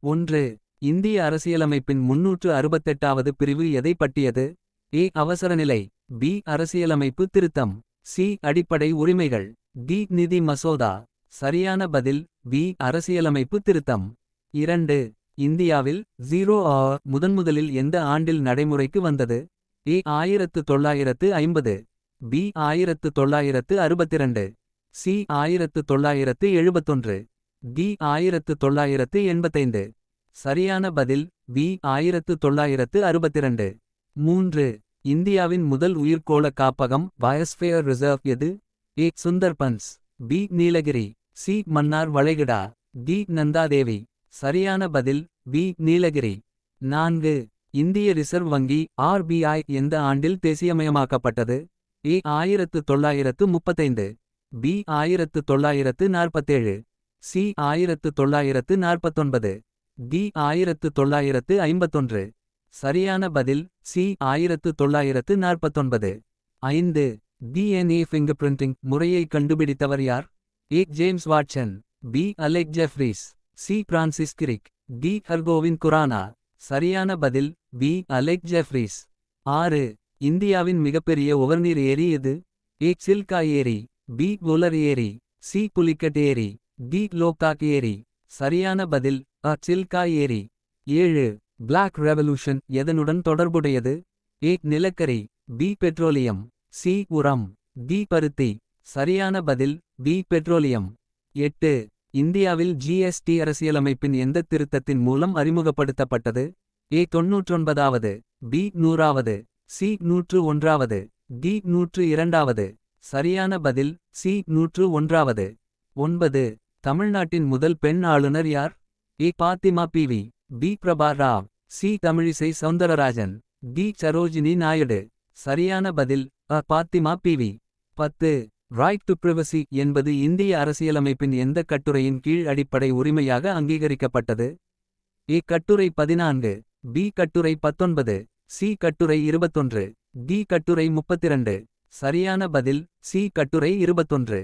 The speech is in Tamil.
1. இந்திய அரசியலமைப்பின் 368வது பிரிவு எதை பற்றியது? ஏ. அவசரநிலை. பி. அரசியலமைப்பு திருத்தம். சி. அடிப்படை உரிமைகள். டி. நிதி மசோதா. சரியான பதில் பி. அரசியலமைப்பு திருத்தம். 2. இந்தியாவில் 0 முதன்முதலில் எந்த ஆண்டில் நடைமுறைக்கு வந்தது? ஏ. 1950. பி. 1962. சி. 1971. டி. 1985. சரியான பதில் பி. 1962. 3. இந்தியாவின் முதல் உயிர்க்கோள காப்பகம் பயோஸ்பியர் ரிசர்வ் எது? ஏ. சுந்தர்பன்ஸ். பி. நீலகிரி. சி. மன்னார் வளைகுடா. டி. நந்தாதேவி. சரியான பதில் பி. நீலகிரி. 4. இந்திய ரிசர்வ் வங்கி ஆர்பிஐ எந்த ஆண்டில் தேசியமயமாக்கப்பட்டது? ஏ. 1935. பி. 1947. சி. 1949. டி. 1951. சரியான பதில் சி. 1949. 5. டிஎன்ஏ ஃபிங்கர்பிரிண்டிங் முறையை கண்டுபிடித்தவர் யார்? A. James Watson. B. Alec Jeffreys. C. Francis Crick. D. Hargobind Khorana. சரியான பதில் பி. Alec Jeffries. 6. இந்தியாவின் மிகப்பெரிய உவர்நீர் ஏரி எது? ஏ. சில்கா ஏரி. பி. வுலர் ஏரி. சி. புலிக்கட் ஏரி. டி. லோக்தாக் ஏரி. சரியான பதில் அ. சில்கா ஏரி. 7. பிளாக் ரெவல்யூஷன் எதனுடன் தொடர்புடையது? ஏ. நிலக்கரி. பி. பெட்ரோலியம். சி. உரம். டி. பருத்தி. சரியான பதில் பி. பெட்ரோலியம். 8. இந்தியாவில் ஜிஎஸ்டி அரசியலமைப்பின் எந்த திருத்தத்தின் மூலம் அறிமுகப்படுத்தப்பட்டது? ஏ. 99வது. பி. 100வது. சி. 101வது. டி. 102வது. சரியான பதில் சி. 101வது. 9. தமிழ்நாட்டின் முதல் பெண் ஆளுநர் யார்? A. Fathima Beevi. B. Prabha Rao. C. Tamilisai Soundararajan. D. Sarojini Naidu. சரியான பதில் அ. Fathima Beevi. 10. Right to privacy என்பது இந்திய அரசியலமைப்பின் எந்த கட்டுரையின் கீழ் அடிப்படை உரிமையாக அங்கீகரிக்கப்பட்டது? ஏ. கட்டுரை 14. பி. கட்டுரை 19. சி. கட்டுரை 21. டி. கட்டுரை 32. சரியான பதில் சி. கட்டுரை 21.